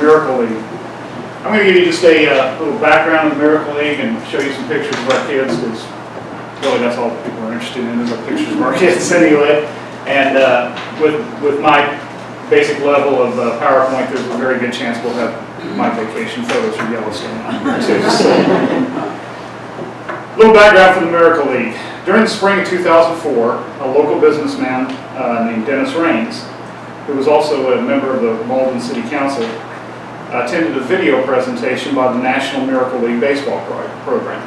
Miracle League. I'm going to give you just a little background of the Miracle League and show you some pictures of our kids, because really that's all people are interested in, is our pictures of our kids anyway. And with my basic level of PowerPoint, there's a very good chance we'll have my vacation photos from Yellowstone on here too. So, a little background for the Miracle League. During the spring of 2004, a local businessman named Dennis Raines, who was also a member of the Mauldin City Council, attended a video presentation by the National Miracle League baseball program.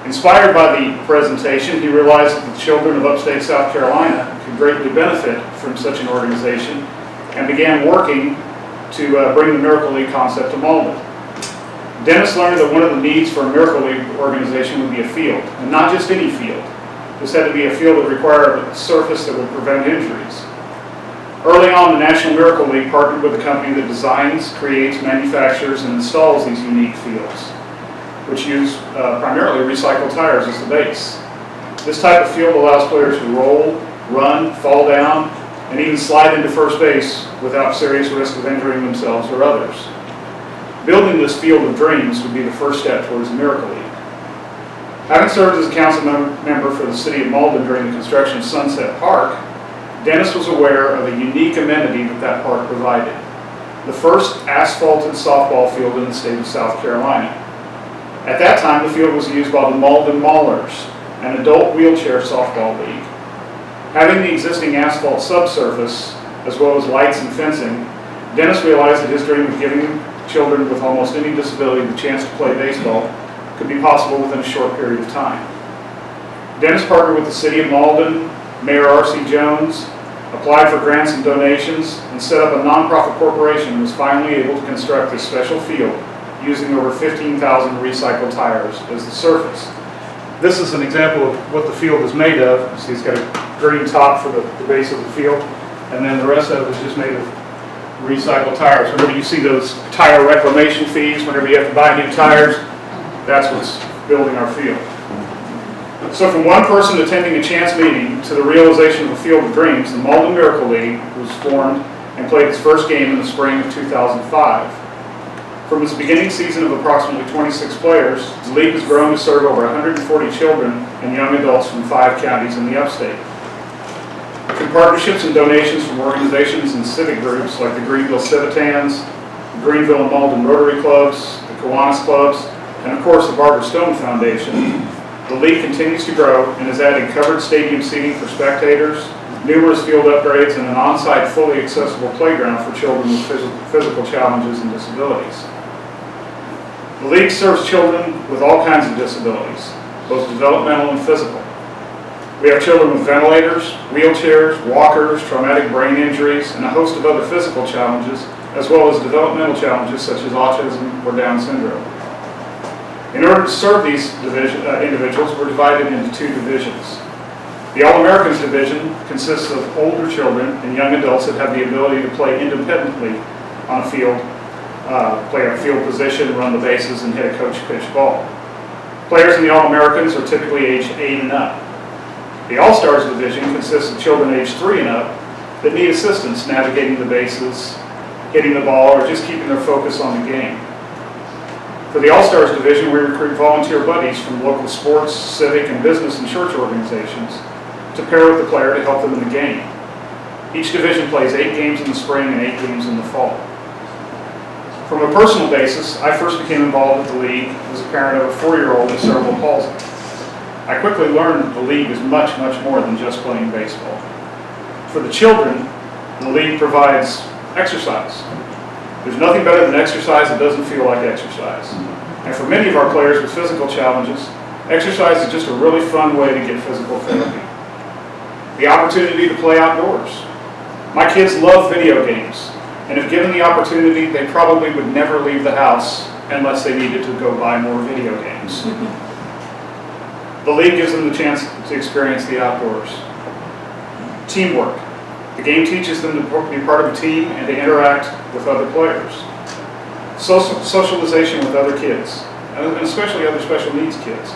Inspired by the presentation, he realized that the children of upstate South Carolina could greatly benefit from such an organization and began working to bring the Miracle League concept to Mauldin. Dennis learned that one of the needs for a Miracle League organization would be a field, and not just any field. This had to be a field that required a surface that would prevent injuries. Early on, the National Miracle League partnered with a company that designs, creates, manufactures, and installs these unique fields, which use primarily recycled tires as the base. This type of field allows players to roll, run, fall down, and even slide into first base without serious risk of injuring themselves or others. Building this field of dreams would be the first step towards the Miracle League. Having served as a council member for the city of Mauldin during the construction of Sunset Park, Dennis was aware of a unique amenity that park provided: the first asphalted softball field in the state of South Carolina. At that time, the field was used by the Mauldin Maulers, an adult wheelchair softball league. Having the existing asphalt subsurface, as well as lights and fencing, Dennis realized that his dream of giving children with almost any disability the chance to play baseball could be possible within a short period of time. Dennis partnered with the city of Mauldin, Mayor R.C. Jones, applied for grants and donations, and set up a nonprofit corporation and was finally able to construct this special field using over 15,000 recycled tires as the surface. This is an example of what the field is made of. You see, it's got a green top for the base of the field, and then the rest of it is just made of recycled tires. Whenever you see those tire reclamation fees, whenever you have to buy new tires, that's what's building our field. So from one person attending a chance meeting to the realization of a field of dreams, the Mauldin Miracle League was formed and played its first game in the spring of 2005. From its beginning season of approximately 26 players, the league has grown to serve over 140 children and young adults from 5 counties in the upstate. Through partnerships and donations from organizations and civic groups like the Greenville Civitans, the Greenville and Mauldin Rotary Clubs, the Kiwanis Clubs, and of course the Barbara Stone Foundation, the league continues to grow and has added covered stadium seating for spectators, numerous field upgrades, and an on-site fully accessible playground for children with physical challenges and disabilities. The league serves children with all kinds of disabilities, both developmental and physical. We have children with ventilators, wheelchairs, walkers, traumatic brain injuries, and a host of other physical challenges, as well as developmental challenges such as autism or Down syndrome. In order to serve these individuals, we're divided into 2 divisions. The All-Americans division consists of older children and young adults that have the ability to play independently on a field, play a field position, run the bases, and hit a coach-pitch ball. Players in the All-Americans are typically aged 8 and up. The All-Stars division consists of children aged 3 and up that need assistance navigating the bases, hitting the ball, or just keeping their focus on the game. For the All-Stars division, we recruit volunteer buddies from local sports, civic, and business and church organizations to pair with the player to help them in the game. Each division plays 8 games in the spring and 8 games in the fall. From a personal basis, I first became involved with the league as a parent of a 4-year-old with cerebral palsy. I quickly learned that the league is much, much more than just playing baseball. For the children, the league provides exercise. There's nothing better than exercise that doesn't feel like exercise. And for many of our players with physical challenges, exercise is just a really fun way to get physical therapy. The opportunity to play outdoors. My kids love video games, and if given the opportunity, they probably would never leave the house unless they needed to go buy more video games. The league gives them the chance to experience the outdoors. Teamwork. The game teaches them to be part of a team and to interact with other players. Socialization with other kids, and especially other special needs kids.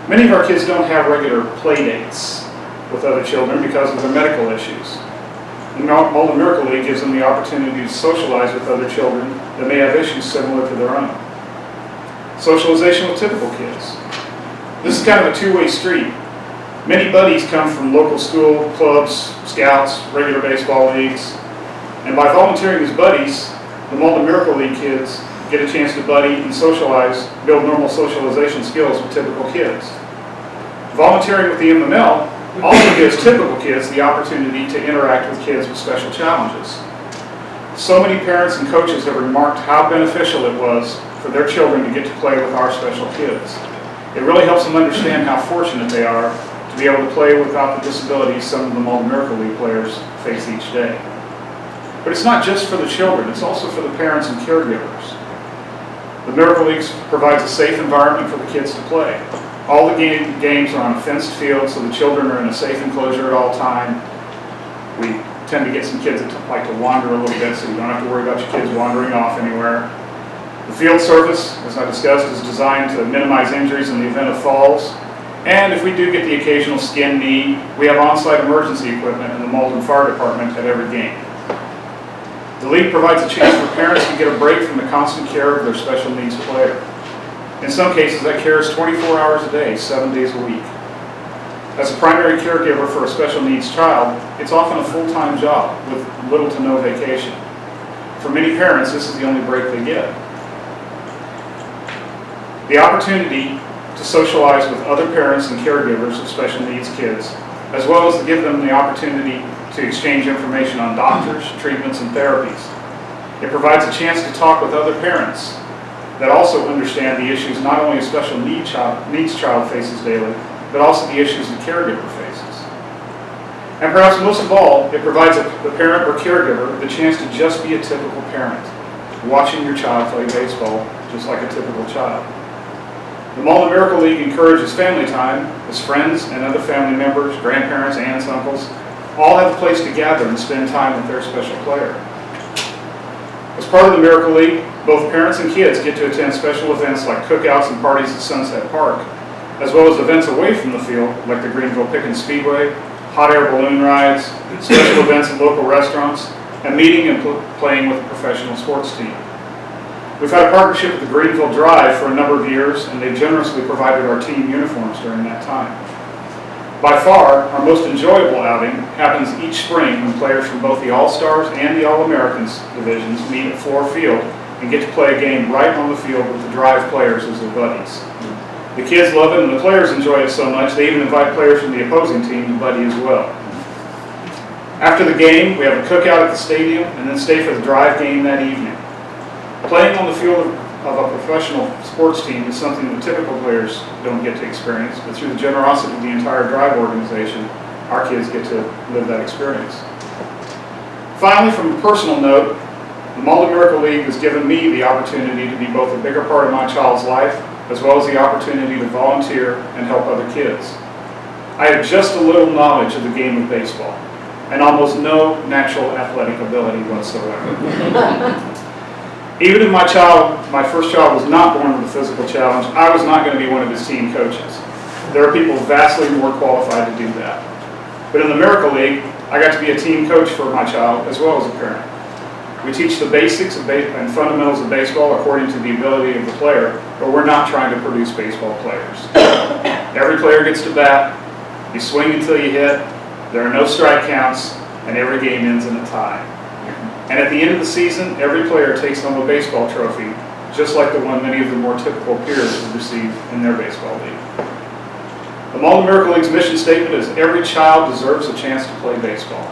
Many of our kids don't have regular play dates with other children because of their medical issues. The Mauldin Miracle League gives them the opportunity to socialize with other children that may have issues similar to their own. Socialization with typical kids. This is kind of a two-way street. Many buddies come from local school, clubs, scouts, regular baseball leagues, and by volunteering as buddies, the Mauldin Miracle League kids get a chance to buddy and socialize, build normal socialization skills with typical kids. Volunteering with the MML also gives typical kids the opportunity to interact with kids with special challenges. So many parents and coaches have remarked how beneficial it was for their children to get to play with our special kids. It really helps them understand how fortunate they are to be able to play without the disabilities some of the Mauldin Miracle League players face each day. But it's not just for the children, it's also for the parents and caregivers. The Miracle League provides a safe environment for the kids to play. All the games are on a fenced field, so the children are in a safe enclosure at all time. We tend to get some kids that like to wander a little bit, so you don't have to worry about your kids wandering off anywhere. The field surface, as I discussed, is designed to minimize injuries in the event of falls. And if we do get the occasional skin knee, we have on-site emergency equipment in the Mauldin Fire Department at every game. The league provides a chance for parents to get a break from the constant care of their special needs player. In some cases, that care is 24 hours a day, 7 days a week. As a primary caregiver for a special needs child, it's often a full-time job with little to no vacation. For many parents, this is the only break they get. The opportunity to socialize with other parents and caregivers of special needs kids, as well as to give them the opportunity to exchange information on doctors, treatments, and therapies. It provides a chance to talk with other parents that also understand the issues not only a special needs child faces daily, but also the issues the caregiver faces. And perhaps most of all, it provides the parent or caregiver the chance to just be a typical parent, watching your child play baseball just like a typical child. The Mauldin Miracle League encourages family time as friends and other family members, grandparents, aunts, uncles, all have a place to gather and spend time with their special player. As part of the Miracle League, both parents and kids get to attend special events like cookouts and parties at Sunset Park, as well as events away from the field like the Greenville Pickens Speedway, hot air balloon rides, special events at local restaurants, and meeting and playing with a professional sports team. We've had a partnership with the Greenville Drive for a number of years, and they've generously provided our team uniforms during that time. By far, our most enjoyable outing happens each spring when players from both the All-Stars and the All-Americans divisions meet at Floor Field and get to play a game right on the field with the Drive players as their buddies. The kids love it and the players enjoy it so much they even invite players from the opposing team to buddy as well. After the game, we have a cookout at the stadium and then stay for the Drive game that evening. Playing on the field of a professional sports team is something that typical players don't get to experience, but through the generosity of the entire Drive organization, our kids get to live that experience. Finally, from a personal note, the Mauldin Miracle League has given me the opportunity to be both a bigger part of my child's life, as well as the opportunity to volunteer and help other kids. I have just a little knowledge of the game of baseball, and almost no natural athletic ability whatsoever. Even if my first child was not born with a physical challenge, I was not going to be one of his team coaches. There are people vastly more qualified to do that. But in the Miracle League, I got to be a team coach for my child as well as a parent. We teach the basics and fundamentals of baseball according to the ability of the player, but we're not trying to produce baseball players. Every player gets to bat, you swing until you hit, there are no strike counts, and every game ends in a tie. And at the end of the season, every player takes home a baseball trophy, just like the one many of the more typical peers would receive in their baseball league. The Mauldin Miracle League's mission statement is every child deserves a chance to play baseball.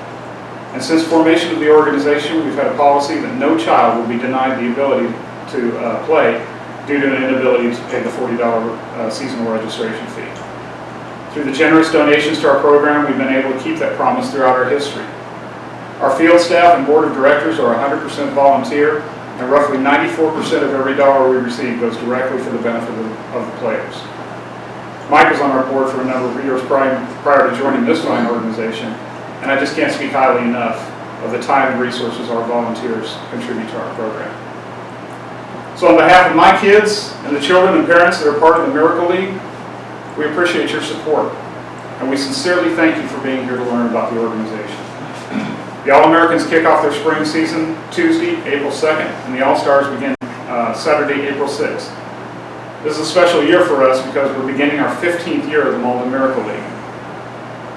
And since formation of the organization, we've had a policy that no child will be denied the ability to play due to an inability to pay the $40 seasonal registration fee. Through the generous donations to our program, we've been able to keep that promise throughout our history. Our field staff and board of directors are 100% volunteer, and roughly 94% of every dollar we receive goes directly for the benefit of the players. Mike was on our board for a number of years prior to joining this fine organization, and I just can't speak highly enough of the time and resources our volunteers contribute to our program. So on behalf of my kids and the children and parents that are part of the Miracle League, we appreciate your support, and we sincerely thank you for being here to learn about the organization. The All-Americans kick off their spring season Tuesday, April 2nd, and the All-Stars begin Saturday, April 6th. This is a special year for us because we're beginning our 15th year of the Mauldin Miracle League.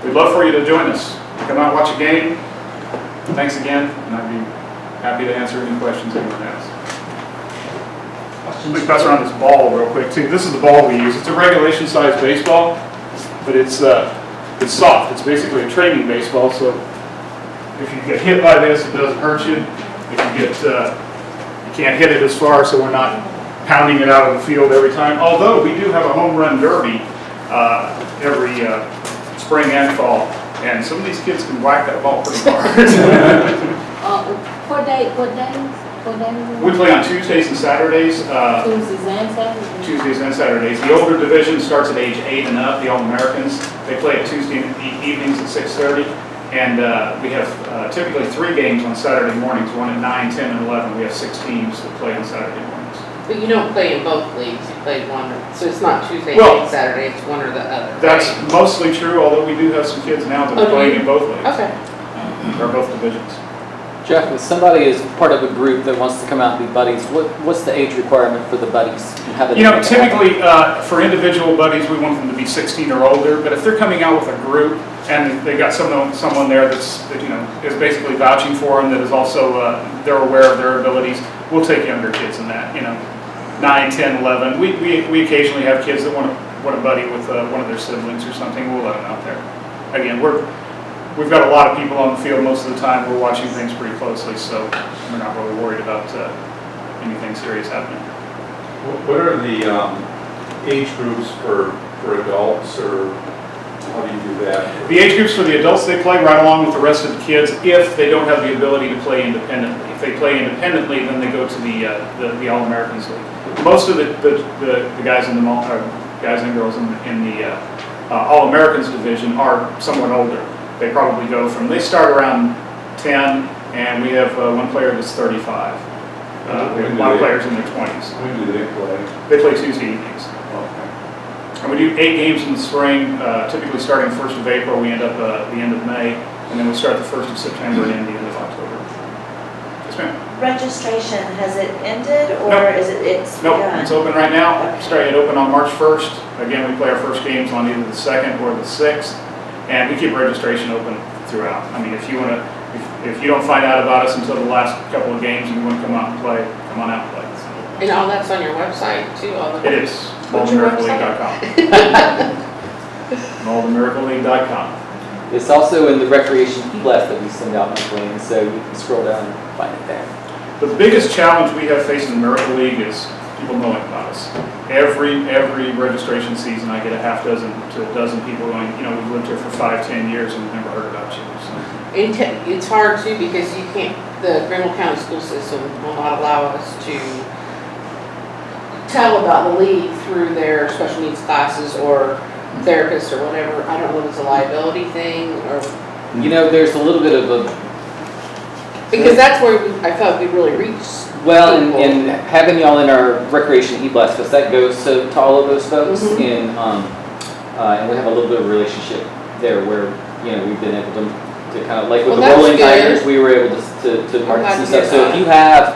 We'd love for you to join us. Come out and watch a game. Thanks again, and I'd be happy to answer any questions anyone has. Let me pass around this ball real quick too. This is the ball we use. It's a regulation size baseball, but it's soft. It's basically a training baseball, so if you get hit by this, it doesn't hurt you. If you get, you can't hit it as far, so we're not pounding it out of the field every time. Although we do have a home run derby every spring and fall, and some of these kids can whack that ball pretty hard. What days? We play on Tuesdays and Saturdays. Tuesdays and Saturdays? Tuesdays and Saturdays. The older division starts at age 8 and up, the All-Americans. They play at Tuesday evenings at 6:30. And we have typically 3 games on Saturday mornings, one at 9, 10, and 11. We have 6 teams that play on Saturday mornings. But you don't play in both leagues, you play one, so it's not Tuesday Well, and Saturday, it's one or the other, That's right? mostly true, although we do have some kids now that are playing in both leagues. Okay. Or both divisions. Jeff, if somebody is part of a group that wants to come out and be buddies, what's the age requirement for the buddies? And how do they make that Typically for individual buddies, we want them to be 16 or older. But if they're coming out with a group and they've got someone there that is basically vouching for them, that is also they're aware of their abilities, we'll take younger kids in that. 9, 10, 11. We occasionally have kids that want to buddy with one of their siblings or something. We'll let them out there. Again, we've got a lot of people on the field most of the time. We're watching things pretty closely, so we're not really worried about anything serious happening. What are the age groups for adults, or how do you do that? The age groups for the adults, they play right along with the rest of the kids if they don't have the ability to play independently. If they play independently, then they go to the All-Americans League. Most of the guys in the guys and girls in the All-Americans division are somewhat older. They probably they start around 10, and we have one player that's 35. We have a lot of players in their 20s. When do they play? They play Tuesday evenings. Okay. And we do 8 games in the spring, typically starting 1st of April. We end up the end of May, and then we start the 1st of September and end the end of October. Yes, ma'am. Registration, has it ended, or Nope. is it's Nope, begun? it's open right now. Okay. Starting to open on March 1st. Again, we play our first games on either the 2nd or the 6th. And we keep registration open throughout. I mean, if you don't find out about us until the last couple of games and you want to come out and play, come on out and play. And all that's on your website too, all the. It is, What's your MauldinMiracleLeague.com. MauldinMiracleLeague.com. It's also in the recreation e-blast that we send out monthly, and so you can scroll down and find it there. The biggest challenge we have facing the Miracle League is people knowing about us. Every registration season, I get a half dozen to a dozen people going, we've lived here for 5, 10 years and we've never heard about you. So. It's hard too because the Greenville County School System will not allow us to tell about the league through their special needs classes or therapists or whatever. I don't know if it's a liability thing or. There's a little bit of a. Because that's where I felt we really reached. Well, and having y'all in our recreation e-blast fest, that goes to all of those folks, and we have a little bit of a relationship there where we've been able to kind of like with the Rolling Tigers, we were able to market some stuff. So if you have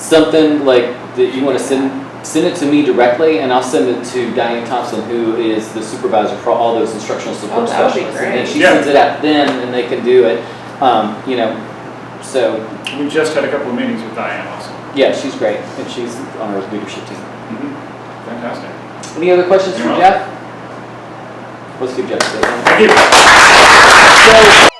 something like that you want to send it to me directly, and I'll send it to Diane Thompson, who is the supervisor for all those instructional support specialists, and she sends it out to them, and they can do it. So we just had a couple of meetings with Diane also. yeah, she's great, and she's on our leadership team. Fantastic. Any other questions for Jeff? Let's give Jeff a Thank you. So